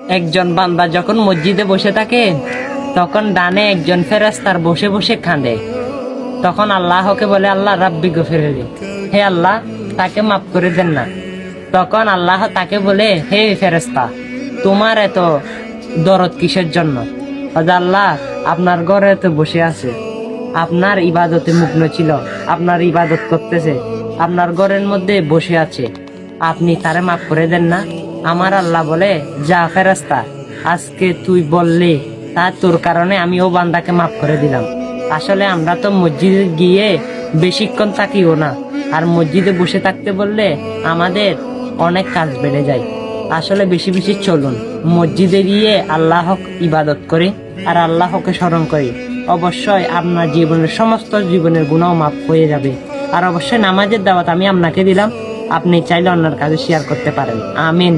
একজন বান্দা যখন মসজিদে বসে থাকে তখন ডানে একজন ফেরেশতার বসে বসে কাঁদে। তখন আল্লাহকে বলে, আল্লাহ রাব্বি গফিরলি, হে আল্লাহ তাকে মাফ করে দেন না। তখন আল্লাহ তাকে বলে, হে ফেরেশতা, তোমার এত দরদ কিসের জন্য? আল্লাহ আপনার ঘরে তো বসে আছে, আপনার ইবাদতে মগ্ন ছিল, আপনার ইবাদত করতেছে, আপনার ঘরের মধ্যে বসে আছে, আপনি তারে মাফ করে দেন না? আমার আল্লাহ বলে, যা ফেরেশতা, আজকে তুই বললি তা তোর কারণে আমি ও বান্দাকে মাফ করে দিলাম। আসলে আমরা তো মসজিদে গিয়ে বেশিক্ষণ থাকিও না, আর মসজিদে বসে থাকতে বললে আমাদের অনেক কাজ বেড়ে যায়। আসলে বেশি বেশি চলুন, মসজিদে গিয়ে আল্লাহক ইবাদত করি আর আল্লাহকে স্মরণ করি। অবশ্যই আপনার জীবনের সমস্ত জীবনের গুনাহ মাফ হয়ে যাবে। আর অবশ্যই নামাজের দাওয়াত আমি আপনাকে দিলাম, আপনি চাইলে অন্যের কাছে শেয়ার করতে পারেন। আমিন।